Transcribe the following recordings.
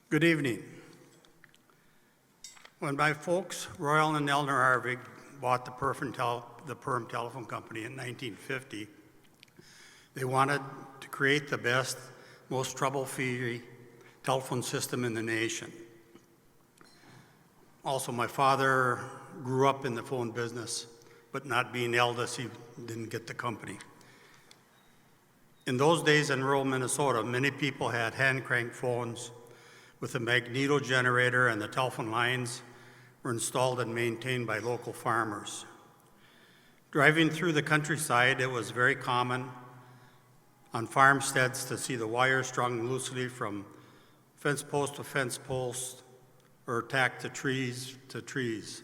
Good evening. When my folks, Royal and Elner Arvig, bought the Perm Telephone Company in 1950, they wanted to create the best, most trouble-free telephone system in the nation. Also, my father grew up in the phone business, but not being eldest, he didn't get the company. In those days in rural Minnesota, many people had hand-crank phones with a magneto generator, and the telephone lines were installed and maintained by local farmers. Driving through the countryside, it was very common on farmsteads to see the wires strung loosely from fence post to fence post or tacked to trees to trees.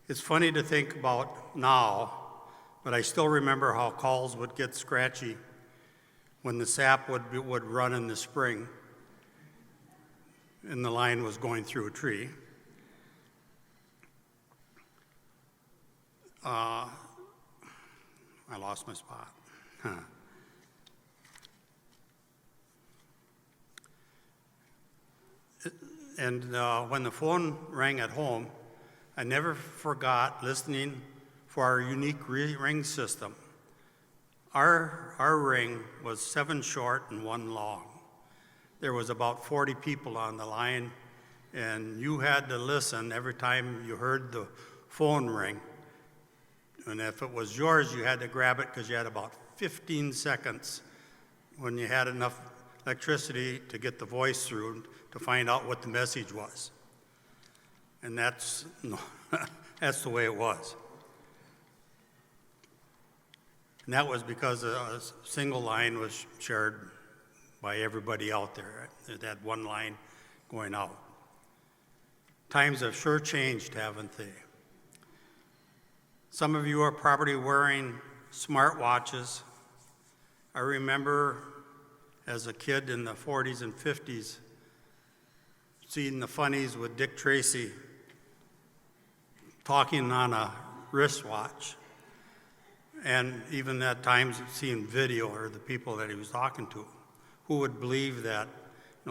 It's funny to think about now, but I still remember how calls would get scratchy when the sap would run in the spring and the line was going through a tree. I lost my spot. And when the phone rang at home, I never forgot listening for our unique ring system. Our ring was 7 short and 1 long. There was about 40 people on the line, and you had to listen every time you heard the phone ring. And if it was yours, you had to grab it because you had about 15 seconds when you had enough electricity to get the voice through to find out what the message was. And that's the way it was. And that was because a single line was shared by everybody out there. That one line going out. Times have sure changed, haven't they? Some of you are probably wearing smartwatches. I remember as a kid in the 40s and 50s seeing the funnies with Dick Tracy talking on a wristwatch. And even at times seeing video or the people that he was talking to. Who would believe that,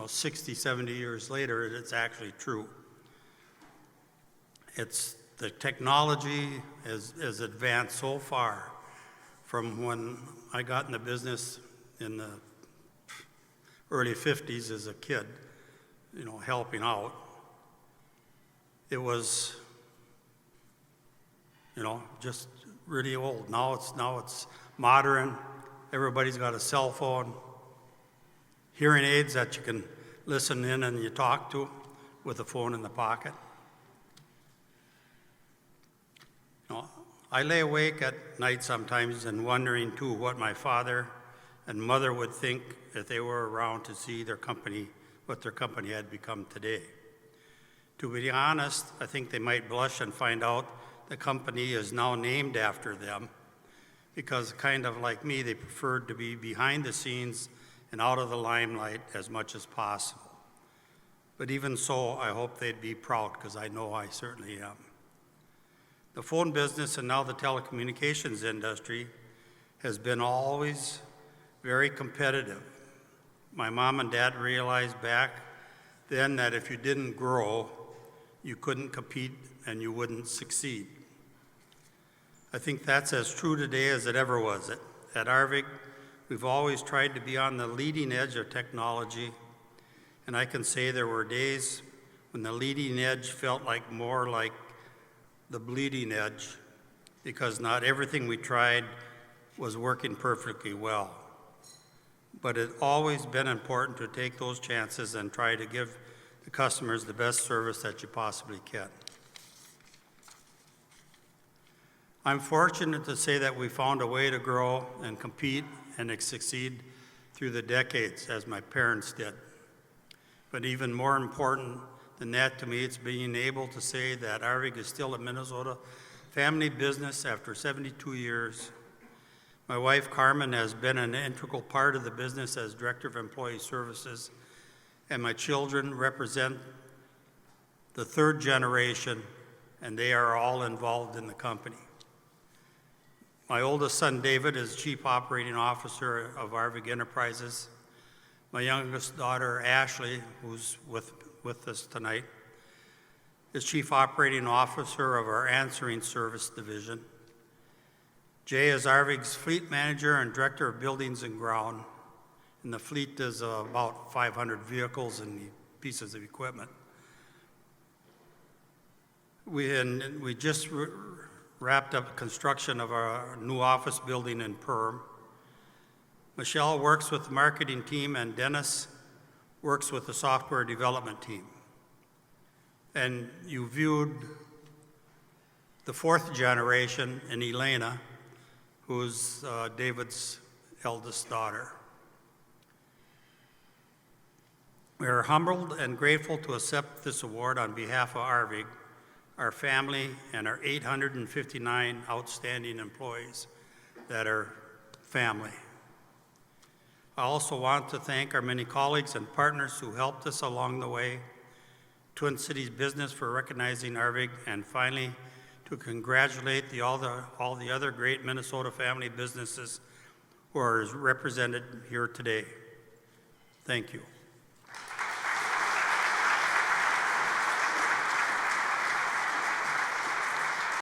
60, 70 years later, it's actually true? It's the technology has advanced so far from when I got in the business in the early 50s as a kid, helping out. It was, just really old. Now it's modern. Everybody's got a cell phone, hearing aids that you can listen in and you talk to with a phone in the pocket. I lay awake at night sometimes and wondering too what my father and mother would think if they were around to see what their company had become today. To be honest, I think they might blush and find out the company is now named after them because, kind of like me, they preferred to be behind the scenes and out of the limelight as much as possible. But even so, I hope they'd be proud because I know I certainly am. The phone business and now the telecommunications industry has been always very competitive. My mom and dad realized back then that if you didn't grow, you couldn't compete and you wouldn't succeed. I think that's as true today as it ever was. At Arvig, we've always tried to be on the leading edge of technology, and I can say there were days when the leading edge felt more like the bleeding edge, because not everything we tried was working perfectly well. But it's always been important to take those chances and try to give the customers the best service that you possibly can. I'm fortunate to say that we found a way to grow and compete and succeed through the decades, as my parents did. But even more important than that to me, it's being able to say that Arvig is still a Minnesota family business after 72 years. My wife, Carmen, has been an integral part of the business as Director of Employee Services, and my children represent the 3rd generation, and they are all involved in the company. My oldest son, David, is Chief Operating Officer of Arvig Enterprises. My youngest daughter, Ashley, who's with us tonight, is Chief Operating Officer of our Answering Service Division. Jay is Arvig's Fleet Manager and Director of Buildings and Ground, and the fleet is about 500 vehicles and pieces of equipment. We just wrapped up construction of our new office building in Perm. Michelle works with the marketing team, and Dennis works with the software development team. And you viewed the fourth generation in Elena, who's David's eldest daughter. We are humbled and grateful to accept this award on behalf of Arvig, our family, and our 859 outstanding employees that are family. I also want to thank our many colleagues and partners who helped us along the way, Twin Cities Business for recognizing Arvig, and finally, to congratulate all the other great Minnesota family businesses who are represented here today. Thank you.